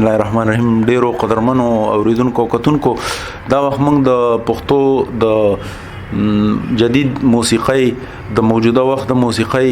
الله الرحمن الرحیم. ډیرو قدرمنو اوریدونکو کتونکو دا وخت موږ د پښتو د جدید موسیقۍ د موجوده وخت د موسیقۍ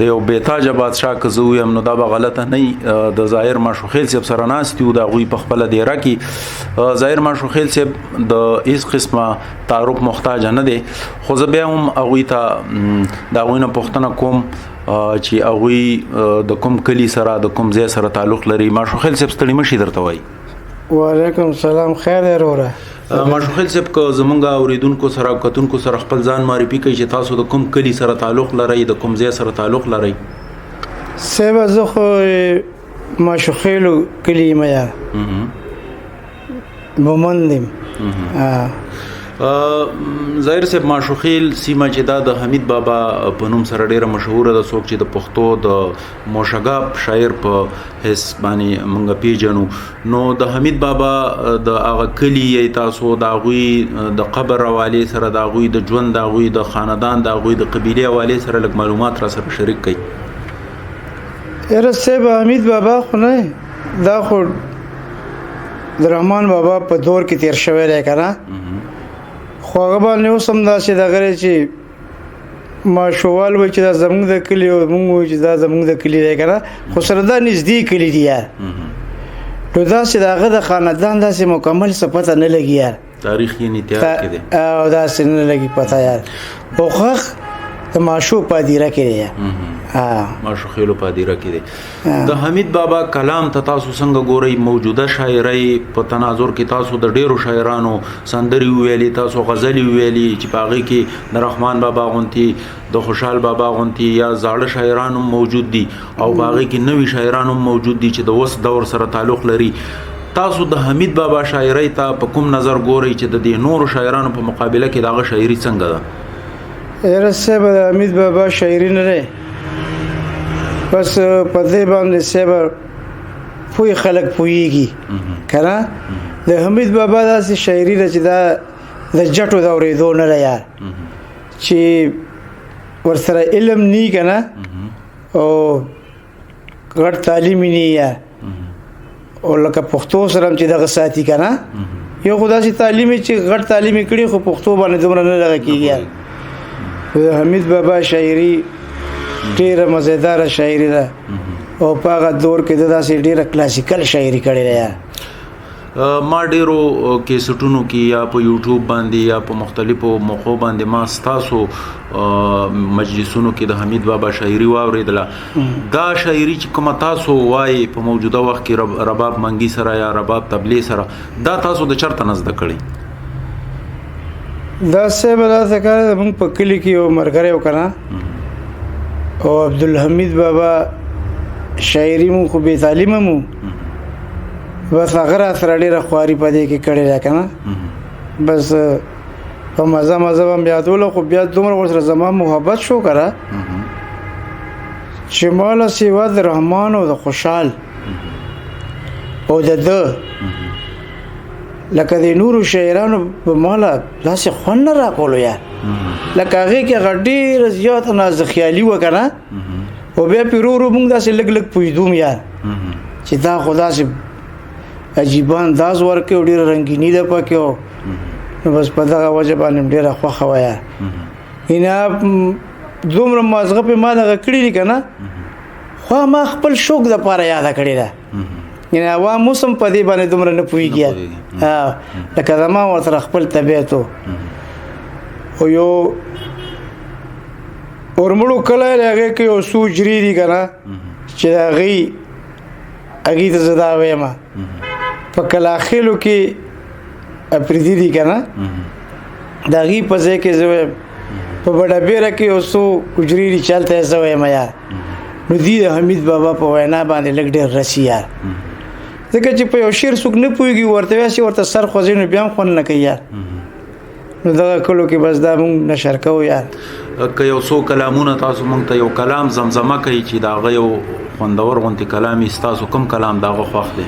د یو بیتاجه بادشاه کزو یم نو دا به غلطه نه د ظاهر ماشوخیل صاحب سره ناست یو دا غوي په خپل دیره کې ظاهر ماشوخیل صاحب د هیڅ قسمه تعارف محتاج نه دی خو زه بیا هم هغوی ته دا غوینه پوښتنه کوم چې هغوی د کوم کلی سره د کوم ځای سره تعلق لري. ماشوخیل صاحب ستړي مشي درته وایي. وعلیکم السلام. خیر وروره. ماشوخیل صاحب که زمونږ اوریدونکو سره کتونکو سره خپل ځان معرفي کوي چې تاسو د کوم کلی سره تعلق لرئ د کوم ځای سره تعلق لرئ. صاحب زه خو ماشوخیلو کلی یم یا مومند یم. ظاهر صاحب ماشوخیل سیمه چې دا د حمید بابا په نوم سره ډیره مشهوره ده. څوک چې د پښتو د موشګاب شاعر په حیث باندې مونږ پیژنو نو د حمید بابا د هغه کلی تاسو د هغوی د قبر حوالې سره د هغوی د ژوند د هغوی د خاندان د هغوی د قبیلې حوالې سره لږ معلومات را سره شریک کړئ. یاره صاحب حمید بابا خو نه دا خو د رحمان بابا په دور کې تیر شوی دی که نه خو هغه باندې اوس هم داسې دغه چې ماشوال وایي چې دا زموږ د کلي او موږ وایو چې دا زموږ د کلي دی که نه خو سره دا نږدې کلي دي یار. نو داسې د هغه د خاندان داسې مکمل څه پته نه لګي یار. تاریخ یې نه تیار کې دی او داسې نه لګي پته یار. خو خوښ د ماشو په دیره کې دی ماشوخیلو په دیره کې دی. د حمید بابا کلام ته تاسو څنګه ګورئ؟ موجوده شاعرۍ په تناظر کې تاسو د ډیرو شاعرانو سندري ویلي تاسو غزلي ویلي چې په هغې کې د رحمان بابا غونتي د خوشحال بابا غونتي یا زاړه شاعران هم موجود دي او په هغې کې نوي شاعران هم موجود دي چې د اوس دور سره تعلق لري. تاسو د حمید بابا شاعرۍ ته په کوم نظر ګورئ چې د دې نورو شاعرانو په مقابله کې د هغه شاعري څنګه ده؟ یاره صاحب د حمید بابا شاعري نه دی بس په دې باندې صاحب پوی خلک پوهېږي که نه. د حمید بابا داسې شاعري ده چې دا د جټو د اورېدو نه ده یار چې ورسره علم نی که نه او غټ تعلیم یې نه یار او لکه پښتو سره هم چې دغه ساتي که نه یو خو داسې تعلیم چې غټ تعلیم یې کړي خو پښتو باندې دومره نه دغه کېږي یار. د حمید بابا شاعري ډیره مزیداره شاعري ده او په هغه دور کې د داسې ډیره کلاسیکل شاعري کړې ده یار. ما ډیرو کیسټونو کې یا په یوټیوب باندې یا په مختلفو موقعو باندې ما ستاسو مجلسونو کې د حمید بابا شاعري واورېدله. دا شاعري چې کومه تاسو وایي په موجوده وخت کې رباب منګي سره یا رباب طبلې سره دا تاسو د چرته نه زده کړئ؟ دا صاحب داسې کار دی موږ په کلي کې یو ملګری و که نه او عبدالحمید بابا شاعري مو خو بې تعلیمه مو بس هغه را سره ډېره خواري په دې کې کړې ده که نه بس په مزه مزه به م یادوله خو بیا دومره ورسره زما محبت شو که نه چې ما له سوا د رحمان او د خوشحال او د ده لکه د نورو شاعرانو په ماله داسې خوند نه راکولو یار لکه هغې کې هغه ډېره زیاته نازخیالي وه که نه او بیا پې ورو ورو موږ داسې لږ لږ پوهېدوم یار چې دا خو داسې عجیبه انداز ورکوي او ډېره رنګیني ده پکې او نو بس په دغه وجه باندې م ډېره خوښه وه یار. یعنې دومره مازغه پې ما دغه کړي دي که نه خو ما خپل شوق دپاره یاده کړې ده یعنې عوام اوس هم په دې باندې دومره نه پوهېږي لکه زما ورسره خپل طبیعت و او یو ورمړو کلی دی هغې کې یو څو حجرې دي که نه چې د هغې ته زه دا ویم په کلاخېلو کې اپریدي دي که نه د هغې په ځای کې زه ویم په بډهبیره کې یو څو حجرې دي چې هلته یې زه ویم یار نو دوی د حمید بابا په وینا باندې لږ ډېر رسي یار ځکه چې په یو شعر څوک نه پوهېږي ورته وایي ورته سر خوځوي نو بیا هم خوند نه کوي یار. نو دغه کلو کې بس دا موږ نشر کوو یار. که یو څو کلامونه تاسو موږ ته یو کلام زمزمه کوي چې د هغه یو خوندور غوندې کلام یې ستاسو کوم کلام د هغه خوښ دی؟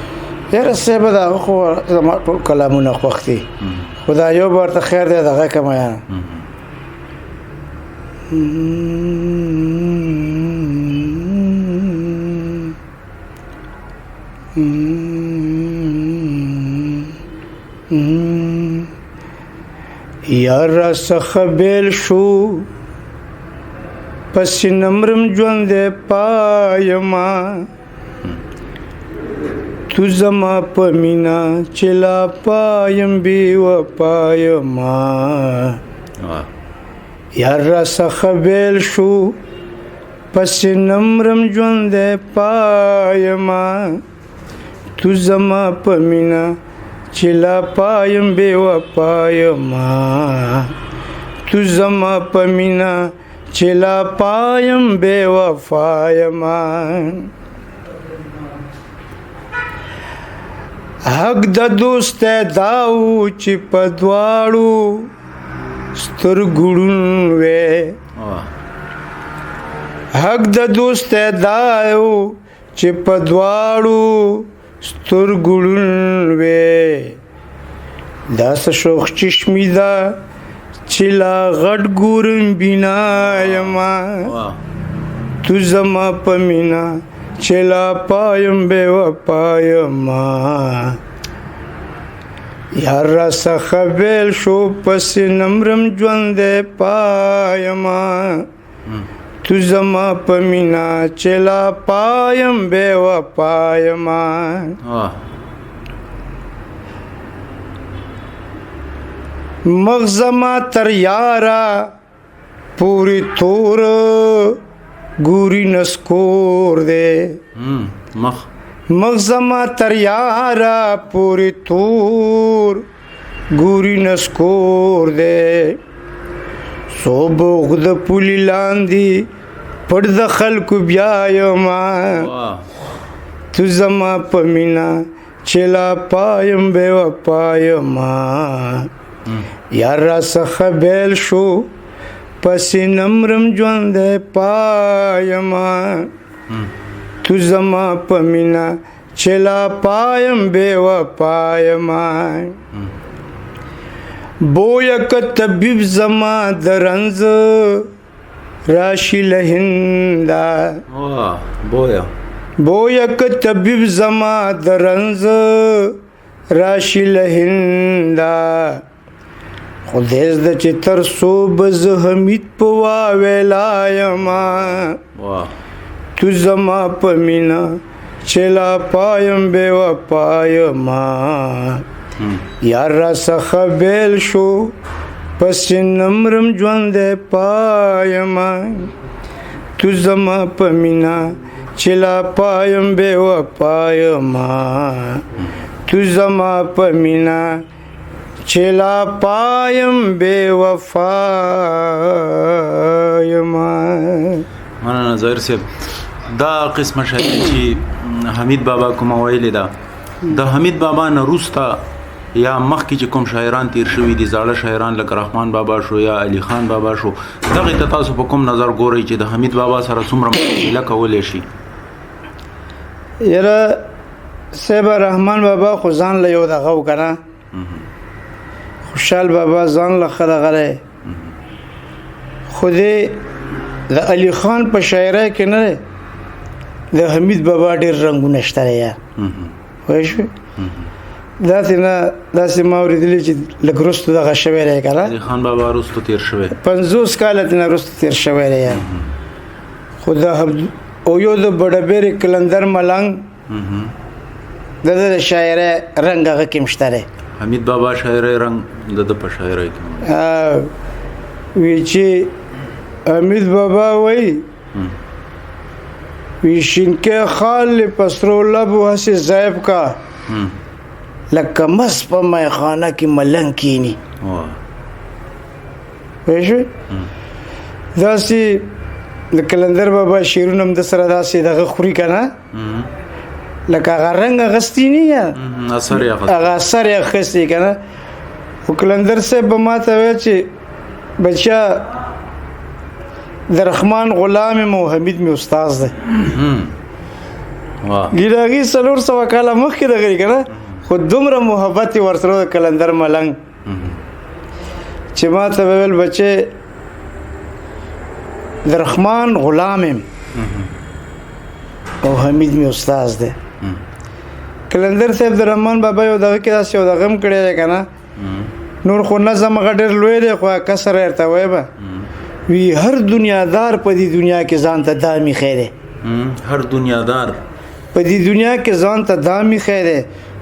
یاره صاحب د هغه خو زما ټول کلامونه خوښ دي خو دا یو به ورته خیر دی د هغه کومه یاره Mm-hmm. یار را څخه بیل شو پس نمرم ژوند پایما تو زما په مینا چې لا پایم بی وپایما یار را څخه بیل شو پس نمرم ژوند پایما تو زما په مینا چې لا پایم بی وپایما تو زما په مینا چې لا پایم بی وفایما حق د دوست داو چې په دواړو سترګړون وې حق د دوست داو چې په دواړو سترګړون وې داس شوخ چشمی دا چې لا غټ ګورم بنا یما تو زما په مینا چې لا پایم بی وپایما یار را څخه بیل شو پس نمرم ژوند پایما تو زما په مینا چې لا پایم بی وپایما مغزما تر یارا پوری تور ګوري نسکور دے مغزما تر یارا پوری تور ګوري نسکور دے سو بغد پولی لاندی پړ د خلکو بیا یما تو زما په مینا چې لا پایم بی وپایما یار را څخه بیل شو پس نمرم ژوند پایما تو زما په مینا چې لا پایم بی وپایما بویا که طبیب زما د رنځ راشي له هندا بویا که طبیب زما د رنځ راشي له هندا خودیز د چتر سو بز حمید پوا ویلایما تو زما په مینا چې لا پایم بی وپایما یار را څخه بیل شو پس نمرم ژوند پایما تو زما په مینا چې لا پایم بی وپایما تو زما په مینا چې لا پایم بی وفایما. مولانا ظاهر صاحب دا قسمه شاعري چې حمید بابا کوم ویلې ده د حمید بابا نه وروسته یا مخکې چې کوم شاعران تیر شوي دي زاړه شاعران لکه رحمان بابا شو یا علی خان بابا شو دغه ته تاسو په کوم نظر ګورئ چې د حمید بابا سره څومره مقابله کولی شي؟ یاره صاحب رحمان بابا خو ځان له یو دغه وکنه خوشحال بابا ځان له خدغه خو دې د علی خان په شاعرۍ کې نه د حمید بابا ډېر رنګونه شته یا وای شو داسې ما اورېدلي چې لږ وروسته دغه شوی دی که نه علی خان بابا وروسته تېر شوی 50 کاله ترې نه وروسته تېر شوی دی خو د او یو د بډبېرې کلندر ملنګ د د شاعرۍ رنګ هغه کې هم شته دی حمید بابا شاعرۍ رنګ د ده په شاعرۍ کې وی چې حمید بابا وایي وی شینکے خال پسرو لب ہنسی زیب کا لکه مس په میخانه کې ملنګ کینی وایي داسې د کلندر بابا شعرونه هم د سره داسې دغه خوري که نه لکه هغه رنګ اخیستی نه یا هغه اثر یې اخیستی که نه خو کلندر صاحب به ما ته ویل چې بچیا د رحمان غلام یم او حمید مې استاد دی ګیره هغې 400 کاله مخکې دغه که نه خو دومره محبت یې ورسره د کلندر ملنګ چې ما ته به ویل بچې د رحمان غلام یم او حمید مې استاد دی کلندر صاحب د رحمان بابا یو دغه کې داسې یو دغه هم کړی دی که نه نور خو نظم هغه ډېر لوی دی خو کسر ورته وایي به وی هر دنیادار په دې دنیا کې ځان ته دا میښی دی هر دنیادار په دې دنیا کې ځان ته دا میښی دی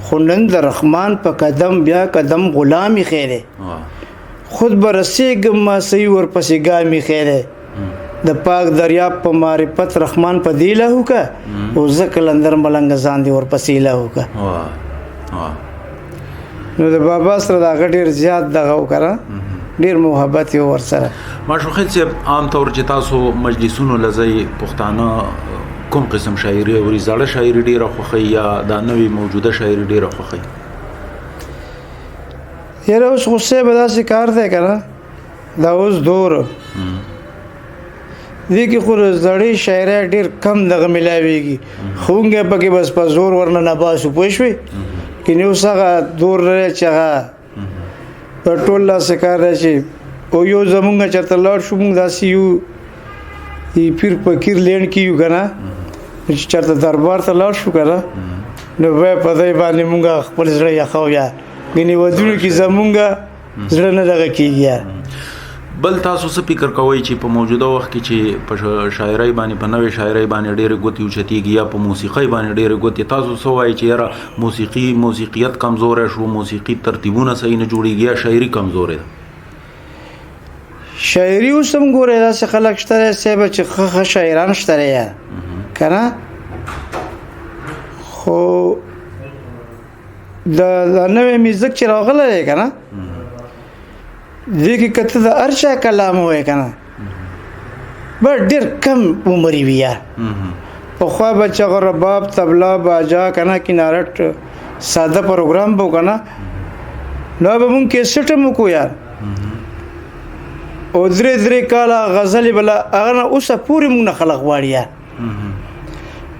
خو نن د رحمان په قدم بیا قدم غلام ایښی دی خود به رسېږم ما صحیح ورپسې ګام ایښی دی د پاک دریاب په معرفت رحمان په دې لاهو که او زه کلندر ملنګ ځان دې ورپسې لاهو که نو د بابا سره د هغه ډېر زیات دغه وکړه ډېر محبت یې ورسره ماشو خیل صاحب عام طور چې تاسو مجلسونو لځئ پښتانه کوم قسم شاعري اوري زړه شاعري ډېره خوښوي یا دا نوې موجوده شاعري ډېره خوښوي یاره اوس غصې به داسې کار دی که نه دا اوس دور دې کې خو زړې شاعري ډېر کم دغه میلاویږي ښوونکی پکې بس په زور ورنه نباسو پوه شوې کنې اوس هغه دور دی چې هغه په ټول داسې کار دی چې او یو زمونږ چېرته لاړ شو مونږ داسې یو پیر فقیر لینډ کې یو که نه چې چېرته دربار ته لاړ شو که نه نو بیا په دی باندې مونږ خپل زړه یخو یا ګنې ودونو کې زمونږ زړه نه دغه کېږي بل تاسو څه فکر کوئ چې په موجوده وخت کې چې په شاعرۍ باندې په نوې شاعرۍ باندې ډېرې ګوتې اوچتېږي یا په موسیقۍ باندې ډېرې ګوتې تاسو څه وایئ چې یاره موسیقیت کمزوری شو موسیقي ترتیبونه صحیح نه جوړېږي یا شاعري کمزورې ده شاعري اوس هم ګورئ داسې خلک شته دی صاحبه چې ښه شاعران شته دی یا که نه خو دا نوی میوزیک چې راغلی دی که نه دې کې که ته د هر چا کلام ووایې که نه به ډېر کم عمري وي یا پخوا به چې هغه رباب طبله باجا که نه کنارټ ساده پروګرام به و که نه نو به مونږ کیسټ هم وکړو یار او درې کاله غزلې بله هغه نه اوسه پورې مونږ نه خلق غواړي یار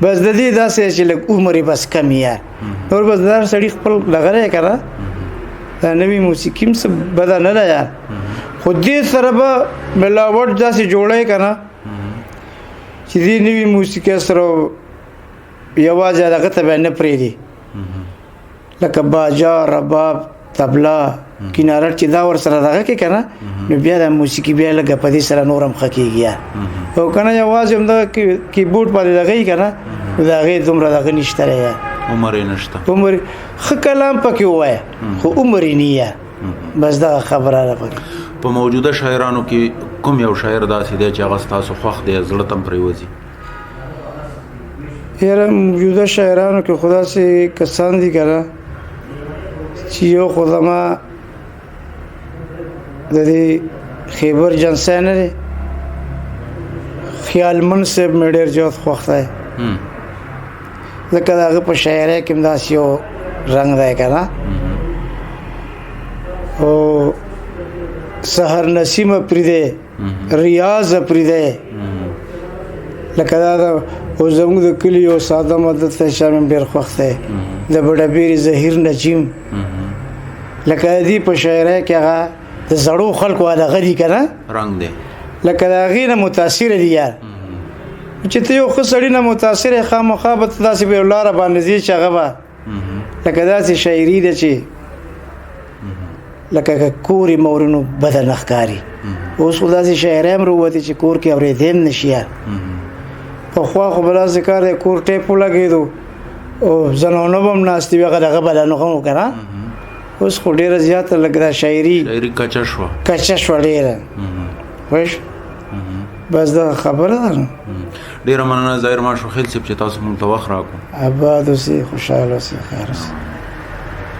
بس د دې داسې چې لږ عمر یې بس کم یار نور بس دا سړي خپل دغه دی که نه دا نوې موسیقي هم څه بده نه ده یار خو دې سره به ملاوټ داسې جوړی که نه چې دې نوې موسیقۍ سره یوازې دغه ته به نه پرېږدي لکه باجا رباب طبله کنارټ چې دا ورسره دغه کې که نه نو بیا دا موسیقي بیا لږه په دې سره نور هم ښه کېږي یار او که نه یوازې همدغه کیبورډ باندې دغه یي که نه نو د هغې دومره دغه نشته دی یار عمر یې نشته عمر ښه کلام پکې ووایه خو عمر یې نه یار بس دغه خبره ده پکې په موجوده شاعرانو کې کوم یو شاعر داسې دی چې هغه ستاسو خوښ دی زړه ته هم پرېوځي یاره موجوده شاعرانو کې خو داسې کسان دي که نه چې یو خو زما د دې خیبر جنسی نه دی خیالمند صاحب مې ډېر زیات خوښ دی ځکه د هغه په شاعرۍ کې هم داسې یو رنګ دی که نه او سحر نسیم پرېږدی ریاض پرېږدی لکه دا او زموږ د کلي یو ساده مدد ته شام هم ډېر خوښ دی د بډهبېرې ظهیر نجیم لکه د دې په شاعرۍ کې هغه د زړو خلکو دغه دي که نه رنګ دی لکه د هغې نه متاثره دي یار چې ته یو ښه سړي نه متاثر یې خامخا به ته داسې په یو لاره باندې ځې چې هغه به لکه داسې شاعري ده چې لکه که کور یې مورینو بده نه ښکاري اوس خو داسې شاعرۍ هم راووتې چې کور کې اورېدی هم نه شي یار پخوا خو به داسې کار دی کور ټیپ ولګېدو او زنانه به هم ناستې وي هغه دغه بدنغه و که نه اوس خو ډېره زیاته لږ دا شاعري کچه شوه ډېره پوه بس دغه خبره ده نو ډېره مننه ظاهر ماشو خیل صاحب چې تاسو مونږ ته وخت راکړو آباد اوسئ خوشحاله اوسئ خیر اوسئ